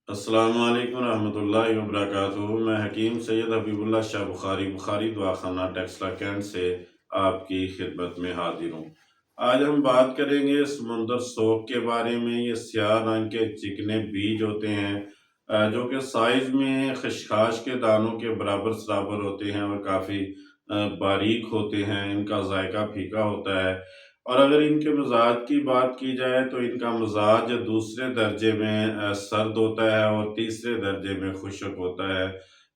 अस्सलामु अलैकुम रहमतुल्लाहि व बरकातुहू। मैं हकीम सैयद हबीबुल्लाह शाह बुखारी दवाखाना टेक्सला कैंट से आपकी खिदमत में हाजिर हूँ। आज हम बात करेंगे समुंदर सोख के बारे में। ये स्याह रंग के चिकने बीज होते हैं जो कि साइज में खशखाश के दानों के बराबर सराबर होते हैं और काफ़ी बारीक होते हैं। इनका जायका फीका होता है और अगर इनके मिजाज की बात की जाए तो इनका मिजाज दूसरे दर्जे में सर्द होता है और तीसरे दर्जे में खुश्क होता है,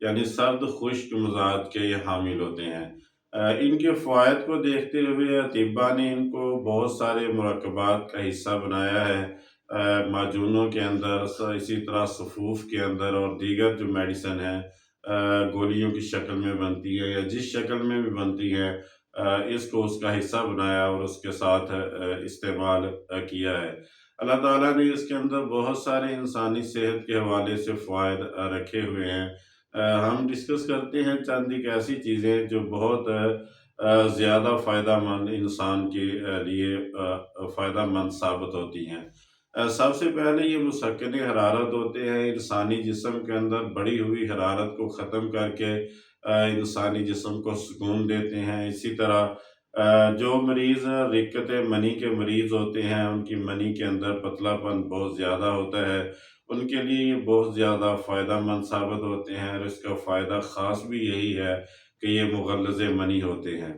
यानी सर्द खुश्क मिजाज के ये हामिल होते हैं। इनके फ़वाइद को देखते हुए अतिब्बा ने इनको बहुत सारे मुरक्कबात का हिस्सा बनाया है। माजूनों के अंदर इसी तरह सफ़ूफ के अंदर और दीगर जो मेडिसिन है गोलियों की शक्ल में बनती है या जिस शक्ल में भी बनती है, इसको उसका हिस्सा बनाया और उसके साथ इस्तेमाल किया है। अल्लाह ताला ने इसके अंदर बहुत सारे इंसानी सेहत के हवाले से फ़वाइद रखे हुए हैं। हम डिस्कस करते हैं चंद एक ऐसी चीज़ें जो बहुत ज़्यादा फ़ायदेमंद इंसान के लिए फ़ायदेमंद साबित होती हैं। सबसे पहले ये मुसक्किन हरारत होते हैं। इंसानी जिस्म के अंदर बढ़ी हुई हरारत को ख़त्म करके इंसानी जिस्म को सुकून देते हैं। इसी तरह जो मरीज़ रिक्कत मनी के मरीज़ होते हैं, उनकी मनी के अंदर पतलापन बहुत ज़्यादा होता है, उनके लिए ये बहुत ज़्यादा फ़ायदेमंद साबित होते हैं और इसका फ़ायदा ख़ास भी यही है कि ये मुग़ल्लिज़ मनी होते हैं।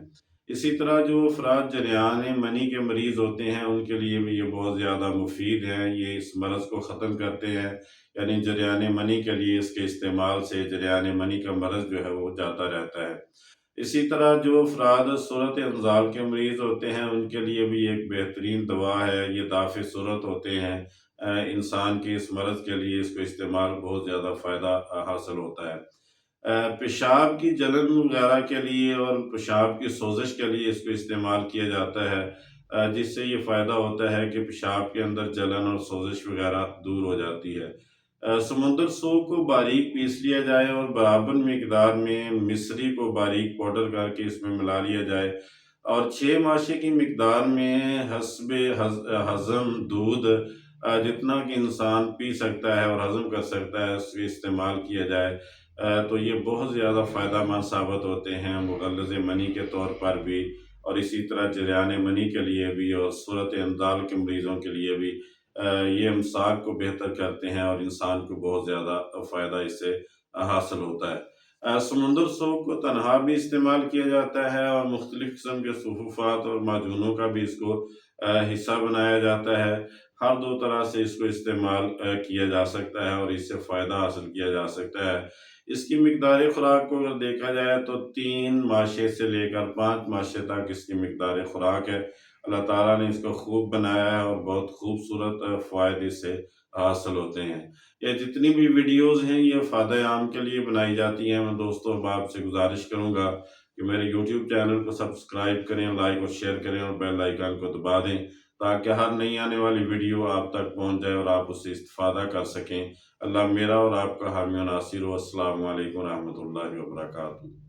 इसी तरह जो अफ़राद जरियान मनी के मरीज़ होते हैं, उनके लिए भी ये बहुत ज़्यादा मुफ़ीद है। ये इस मर्ज़ को ख़त्म करते हैं, यानी जरियान मनी के लिए इसके इस्तेमाल से जरियान मनी का मर्ज़ जो है वो जाता रहता है। इसी तरह जो अफ़राद सूरत इंज़ाल के मरीज़ होते हैं, उनके लिए भी एक बेहतरीन दवा है। ये दाफ़े सूरत होते हैं। इंसान के इस मर्ज़ के लिए इसको इस्तेमाल बहुत ज़्यादा फ़ायदा हासिल होता है। पेशाब की जलन वगैरह के लिए और पेशाब की सोज़श के लिए इसको इस्तेमाल किया जाता है, जिससे ये फ़ायदा होता है कि पेशाब के अंदर जलन और सोज़श वगैरह दूर हो जाती है। समुंदर सूप को बारीक पीस लिया जाए और बराबर मिकदार में मिश्री को बारीक पाउडर करके इसमें मिला लिया जाए और 6 माशे की मिकदार में हस्बे हज़म दूध जितना कि इंसान पी सकता है और हज़म कर सकता है, उसका इस्तेमाल किया जाए तो ये बहुत ज़्यादा फ़ायदेमंद साबित होते हैं मुग़ल्लिज़ मनी के तौर पर भी और इसी तरह जरियान मनी के लिए भी और सूरत इंज़ाल के मरीज़ों के लिए भी। ये इमसाक को बेहतर करते हैं और इंसान को बहुत ज़्यादा फ़ायदा इससे हासिल होता है। समुंदर सोप को तन्हा भी इस्तेमाल किया जाता है और मुख्तलिफ़ किस्म के सुफ़ूफ़ात और माजूनों का भी इसको हिस्सा बनाया जाता है। हर दो तरह से इसको इस्तेमाल किया जा सकता है और इससे फ़ायदा हासिल किया जा सकता है। इसकी मिकदार खुराक को अगर देखा जाए तो 3 माशे से लेकर 5 माशे तक इसकी मिकदार खुराक है। अल्लाह ताला ने इसको खूब बनाया है और बहुत खूबसूरत फ़वाइद इससे हासिल होते हैं। ये जितनी भी वीडियोज़ हैं ये फ़ायदे आम के लिए बनाई जाती हैं। मैं दोस्तों अब आपसे गुज़ारिश करूँगा कि मेरे यूट्यूब चैनल को सब्सक्राइब करें, लाइक और शेयर करें और बेल आइकन को दबा दें ताकि हर नई आने वाली वीडियो आप तक पहुँच जाए और आप उससे इस्तिफ़ादा कर सकें। अल्लाह मेरा और आपका हामी और नासिर हो। अस्सलामु अलैकुम रहमतुल्लाहि व बरकातुहू।